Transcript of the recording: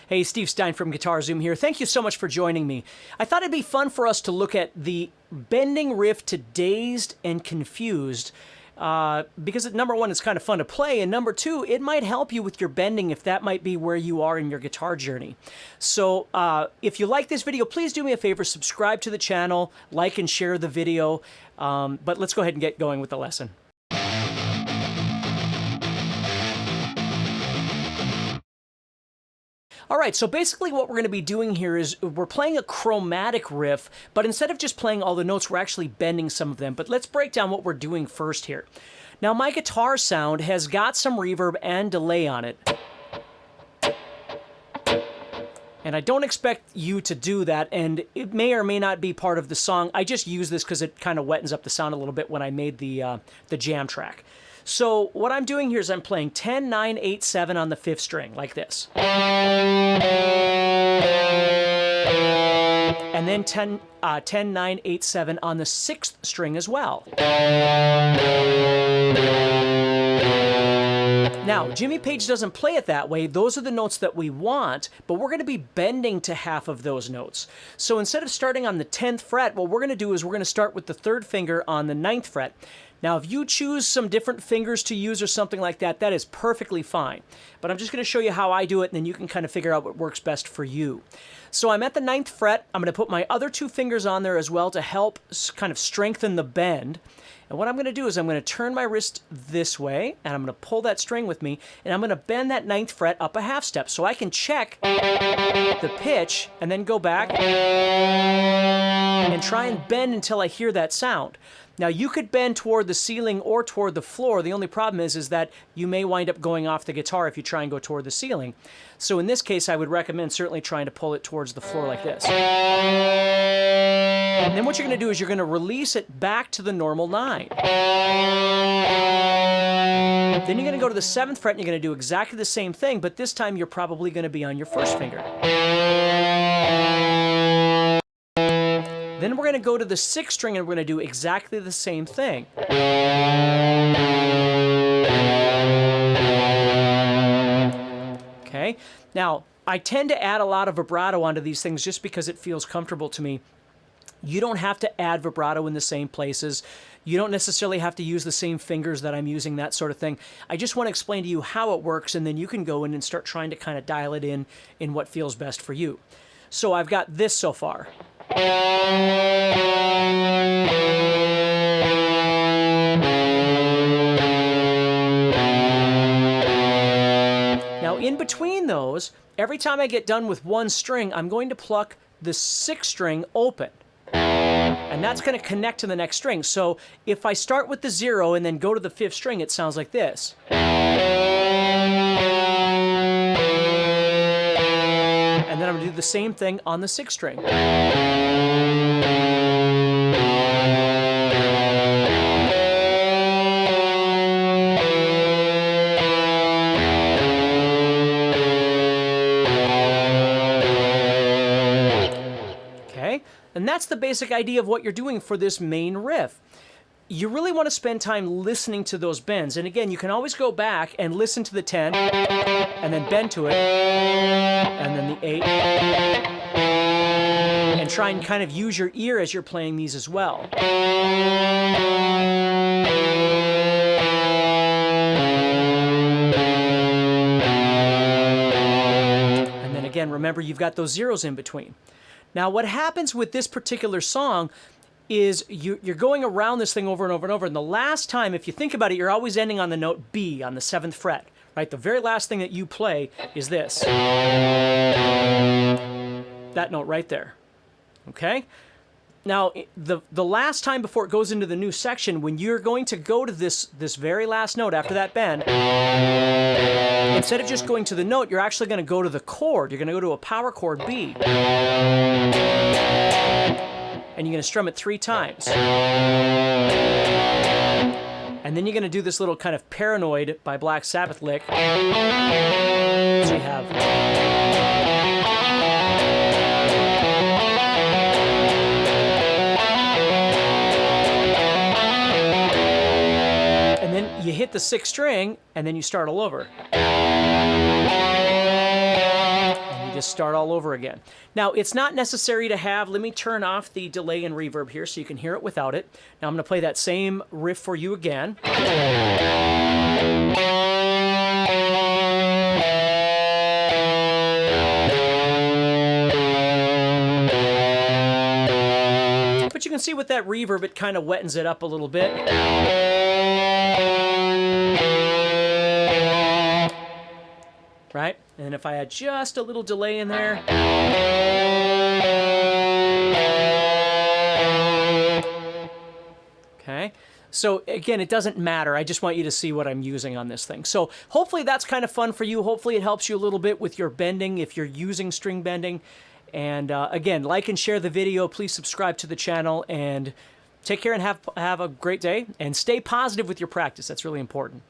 Hey, Steve Stine from GuitarZoom here. Thank you so much for joining me. I thought it'd be fun for us to look at the bending riff to Dazed and Confused because number one, it's kind of fun to play, and number two, it might help you with your bending if that might be where you are in your guitar journey. So if you like this video, please do me a favor, subscribe to the channel, like and share the video, but let's go ahead and get going with the lesson. All right, so basically what we're going to be doing here is we're playing a chromatic riff, but instead of just playing all the notes, we're actually bending some of them. But let's break down what we're doing first here. Now, my guitar sound has got some reverb and delay on it. And I don't expect you to do that, and it may or may not be part of the song. I just use this because it kind of wettens up the sound a little bit when I made the jam track. So what I'm doing here is I'm playing 10, 9, 8, 7 on the 5th string, like this. And then 10, 9, 8, 7 on the 6th string as well. Now, Jimmy Page doesn't play it that way. Those are the notes that we want, but we're going to be bending to half of those notes. So instead of starting on the 10th fret, what we're going to do is we're going to start with the 3rd finger on the 9th fret. Now, if you choose some different fingers to use or something like that, that is perfectly fine. But I'm just going to show you how I do it, and then you can kind of figure out what works best for you. So I'm at the 9th fret. I'm going to put my other 2 fingers on there as well to help kind of strengthen the bend. And what I'm going to do is I'm going to turn my wrist this way, and I'm going to pull that string with me, and I'm going to bend that 9th fret up a half step so I can check the pitch and then go back and try and bend until I hear that sound. Now, you could bend toward the ceiling or toward the floor. The only problem is that you may wind up going off the guitar if you try and go toward the ceiling. So in this case, I would recommend certainly trying to pull it towards the floor like this. And then what you're going to do is you're going to release it back to the normal 9. Then you're going to go to the 7th fret and you're going to do exactly the same thing, but this time you're probably going to be on your 1st finger. Then we're going to go to the 6th string and we're going to do exactly the same thing. Okay, now I tend to add a lot of vibrato onto these things just because it feels comfortable to me. You don't have to add vibrato in the same places. You don't necessarily have to use the same fingers that I'm using, that sort of thing. I just want to explain to you how it works, and then you can go in and start trying to kind of dial it in what feels best for you. So I've got this so far. Now, in between those, every time I get done with one string, I'm going to pluck the 6th string open. And that's going to connect to the next string. So if I start with the 0 and then go to the 5th string, it sounds like this. And then I'm going to do the same thing on the 6th string. Okay, and that's the basic idea of what you're doing for this main riff. You really want to spend time listening to those bends. And again, you can always go back and listen to the 10, and then bend to it, and then the 8, and try and kind of use your ear as you're playing these as well. And then again, remember you've got those zeros in between. Now, what happens with this particular song is you're going around this thing over and over and over, and the last time, if you think about it, you're always ending on the note B on the 7th fret, right? The very last thing that you play is this. That note right there, okay? Now, the last time before it goes into the new section, when you're going to go to this very last note after that bend, instead of just going to the note, you're actually going to go to the chord. You're going to go to a power chord B. And you're going to strum it 3 times. And then you're going to do this little kind of Paranoid by Black Sabbath lick. So you have... And then you hit the 6th string, and then you start all over. And you just start all over again. Now, it's not necessary to have, let me turn off the delay and reverb here so you can hear it without it. Now I'm going to play that same riff for you again. But you can see with that reverb, it kind of wettens it up a little bit. Right? And if I had just a little delay in there. Okay. So again, it doesn't matter. I just want you to see what I'm using on this thing. So hopefully that's kind of fun for you. Hopefully it helps you a little bit with your bending if you're using string bending. And again, like and share the video. Please subscribe to the channel and take care and have a great day. And stay positive with your practice. That's really important.